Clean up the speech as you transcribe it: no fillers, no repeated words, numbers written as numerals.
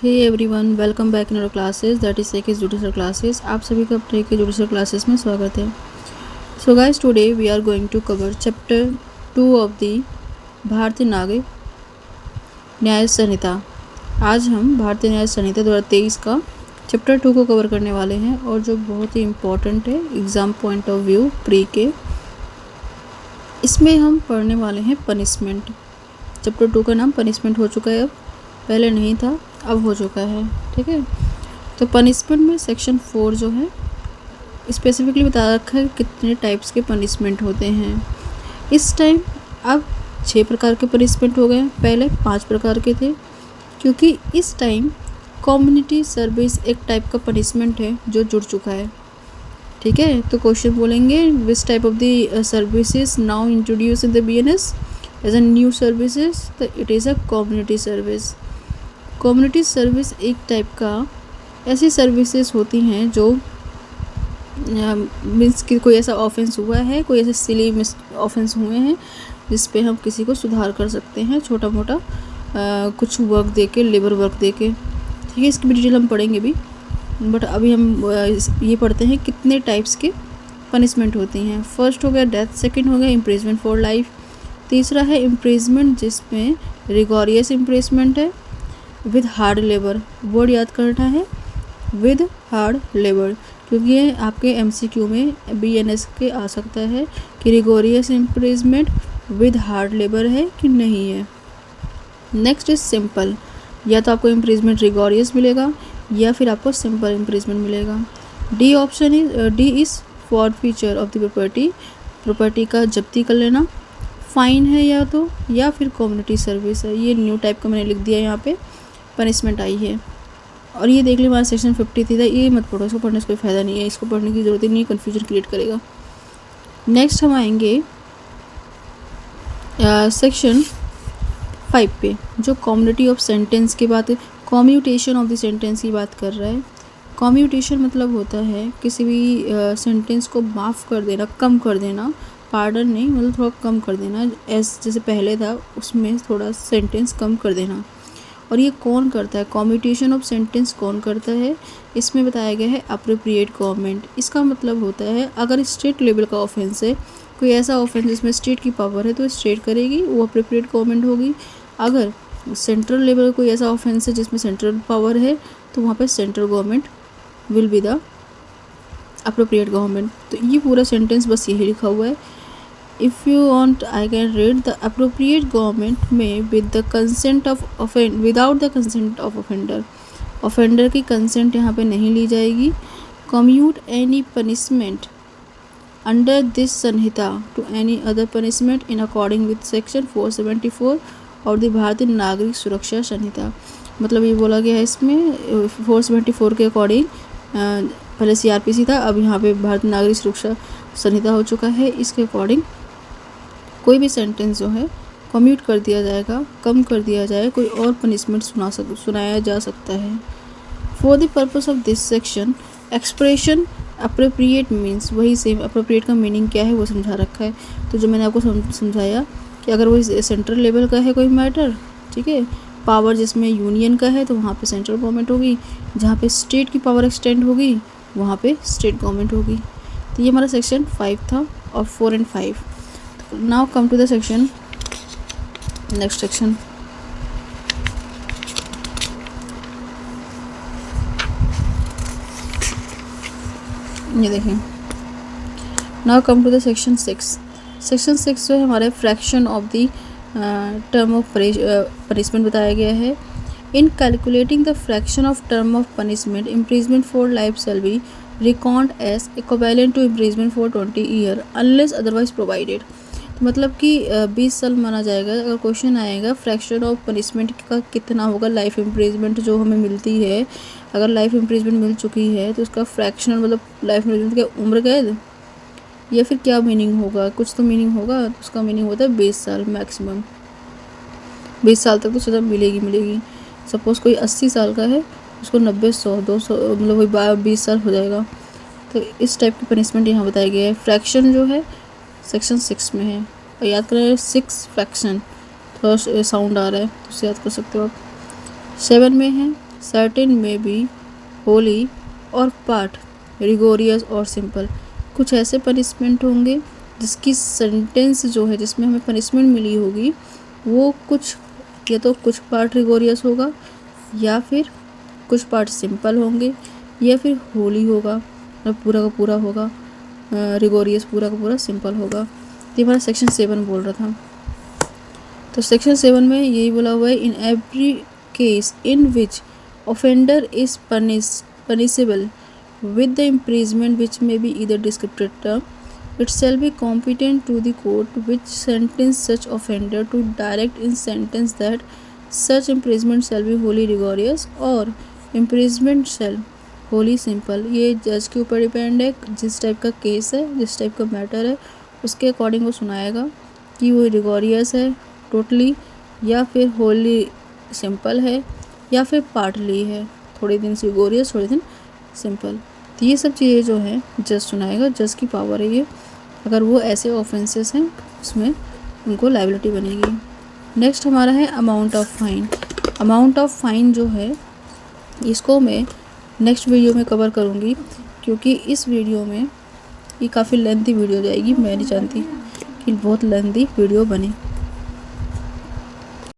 Hey everyone, welcome back in our classes that is सेकेस judicial classes. आप सभी का अपने के जुडिशल क्लासेस में स्वागत है। So guys, today we are going to cover chapter 2 of the Bharatiya Nagarik न्याय संहिता। आज हम भारतीय न्याय संहिता 2023 का चैप्टर 2 को कवर करने वाले हैं और जो बहुत ही इम्पॉर्टेंट है exam point of view pre के। इसमें हम पढ़ने वाले हैं पनिशमेंट। चैप्टर 2 का नाम पनिशमेंट हो चुका है, अब पहले नहीं था, अब हो चुका है। ठीक है, तो पनिशमेंट में सेक्शन 4 जो है स्पेसिफिकली बता रखा है कितने टाइप्स के पनिशमेंट होते हैं। इस टाइम अब 6 प्रकार के पनिशमेंट हो गए, पहले 5 प्रकार के थे, क्योंकि इस टाइम कम्युनिटी सर्विस एक टाइप का पनिशमेंट है जो जुड़ चुका है। ठीक है, तो क्वेश्चन बोलेंगे which type of the services now introduce in the BNS as a new services, तो it is a community service. Community service एक टाइप का ऐसी सर्विसेज होती हैं जो मीन्स कि कोई ऐसा ऑफेंस हुआ है, कोई ऐसे सिली मिस ऑफेंस हुए हैं जिस पे हम किसी को सुधार कर सकते हैं, छोटा मोटा कुछ वर्क दे के, लेबर वर्क दे के। ठीक है, इसकी भी डिटेल हम पढ़ेंगे भी, बट अभी हम ये पढ़ते हैं कितने टाइप्स के पनिशमेंट होती हैं। फर्स्ट हो गया डेथ, सेकंड हो गया इम्प्रिजमेंट फॉर लाइफ, तीसरा है इम्प्रिजमेंट जिसमें रिगोरियस इम्प्रिजमेंट है विद हार्ड लेबर। वर्ड याद करना है, विद हार्ड लेबर, क्योंकि ये आपके MCQ में BNS के आ सकता है कि rigorous imprisonment with hard labour है कि नहीं है। नेक्स्ट इज सिंपल, या तो आपको इम्प्रिजमेंट रिगोरियस मिलेगा या फिर आपको सिंपल इम्प्रिजमेंट मिलेगा। D option is forfeiture of the property का जब्ती कर लेना, फाइन है या फिर कम्युनिटी सर्विस है। ये न्यू टाइप का मैंने लिख दिया यहाँ पे पनिशमेंट आई है। और ये देख ली हमारा सेक्शन 53 था, ये मत पढ़ो, इसको पढ़ने से कोई फ़ायदा नहीं है, इसको पढ़ने की ज़रूरत ही नहीं, कन्फ्यूजन क्रिएट करेगा। नेक्स्ट हम आएंगे सेक्शन 5 पे, जो कम्युनिटी ऑफ सेंटेंस की बात, कम्यूटेशन ऑफ द सेंटेंस की बात कर रहा है। कम्यूटेशन मतलब होता है किसी भी सेंटेंस को माफ़ कर देना, कम कर देना, पार्डन नहीं, मतलब थोड़ा कम कर देना, जैसे पहले था उसमें थोड़ा सेंटेंस कम कर देना। और ये कौन करता है, कम्यूटेशन ऑफ सेंटेंस कौन करता है, इसमें बताया गया है अप्रोप्रिएट गवर्नमेंट। इसका मतलब होता है अगर स्टेट लेवल का ऑफेंस है, कोई ऐसा ऑफेंस जिसमें स्टेट की पावर है तो स्टेट करेगी, वो अप्रोप्रिएट गवर्नमेंट होगी। अगर सेंट्रल लेवल कोई ऐसा ऑफेंस है जिसमें सेंट्रल पावर है तो वहाँ पर central government will be the appropriate government. तो ये पूरा सेंटेंस बस यही लिखा हुआ है। If you want, I can read the appropriate government may with the consent of without the consent of offender. Offender की consent यहाँ पे नहीं ली जाएगी। Commute any punishment under this Samhita to any other punishment in according with section 474 और दी भारतीय नागरिक सुरक्षा संहिता। मतलब ये बोला गया है इसमें 474 के अकॉर्डिंग, पहले CRPC था, अब यहाँ पे भारतीय नागरिक सुरक्षा संहिता हो चुका है। इसके अकॉर्डिंग कोई भी सेंटेंस जो है कम्यूट कर दिया जाएगा, कम कर दिया जाए, कोई और पनिशमेंट सुनाया जा सकता है। For the purpose of this section expression appropriate means, वही सेम अप्रोप्रिएट का मीनिंग क्या है वो समझा रखा है। तो जो मैंने आपको समझाया कि अगर वो सेंट्रल लेवल का है कोई मैटर, ठीक है, पावर जिसमें यूनियन का है तो वहाँ पे सेंट्रल गवर्नमेंट होगी, जहाँ पे स्टेट की पावर एक्सटेंड होगी वहाँ पे स्टेट गवर्नमेंट होगी। तो ये हमारा सेक्शन 5 था और 4 and 5। Now come to the section, next section। ये देखें, now come to the section 6। section 6 जो है हमारे fraction of the term of punishment बताया गया है। इन calculating the fraction of term of punishment, imprisonment for life shall be reckoned as equivalent to imprisonment for 20 years unless otherwise provided। मतलब कि 20 साल माना जाएगा। अगर क्वेश्चन आएगा फ्रैक्शन ऑफ पनिशमेंट का कितना होगा, लाइफ इम्प्रिजमेंट जो हमें मिलती है, अगर लाइफ इम्प्रिजमेंट मिल चुकी है तो उसका फ्रैक्शनल मतलब लाइफ इम्प्रिजमेंट क्या उम्र कैद या फिर क्या मीनिंग होगा, कुछ तो मीनिंग होगा। तो उसका मीनिंग होता है 20 साल मैक्सिमम, 20 साल तक तो सज़ा मिलेगी। सपोज़ कोई 80 साल का है, उसको 90, 100, 200 मतलब वही 20 साल हो जाएगा। तो इस टाइप की पनिशमेंट यहाँ बताया गया है। फ्रैक्शन जो है सेक्शन 6 में है, और याद करें 6 फ्रैक्शन, थोड़ा साउंड आ रहा है तो उसे याद कर सकते हो आप। 7 में है सर्टेन में बी होली और पार्ट रिगोरियस और सिंपल। कुछ ऐसे पनिशमेंट होंगे जिसकी सेंटेंस जो है, जिसमें हमें पनिशमेंट मिली होगी, वो कुछ या तो कुछ पार्ट रिगोरियस होगा, या फिर कुछ पार्ट सिंपल होंगे, या फिर होली होगा, मतलब पूरा का पूरा होगा रिगोरियस, पूरा का पूरा सिंपल होगा। ये हमारा सेक्शन 7 बोल रहा था। तो सेक्शन 7 में यही बोला हुआ है, in every case in which offender is punishable with the imprisonment which may be either descriptive term, it shall be competent to the court which sentence such offender to direct in sentence that such imprisonment shall be wholly rigorous or imprisonment shall wholly simple। ये जज के ऊपर depend है, जिस type का case है, जिस type का मैटर है, उसके अकॉर्डिंग वो सुनाएगा कि वो रिगोरियस है टोटली, या फिर होली सिंपल है, या फिर पार्टली है, थोड़े दिन रिगोरियस थोड़े दिन सिंपल। तो ये सब चीज़ें जो हैं जज सुनाएगा, जज की पावर है ये। अगर वो ऐसे ऑफेंसेस हैं उसमें उनको लायबिलिटी बनेगी। नेक्स्ट हमारा है amount of fine. Amount of fine जो है इसको मैं नेक्स्ट वीडियो में कवर करूँगी, क्योंकि इस वीडियो में ये काफ़ी लेंथी वीडियो जाएगी। मैं नहीं चाहती कि बहुत लेंथी वीडियो बने।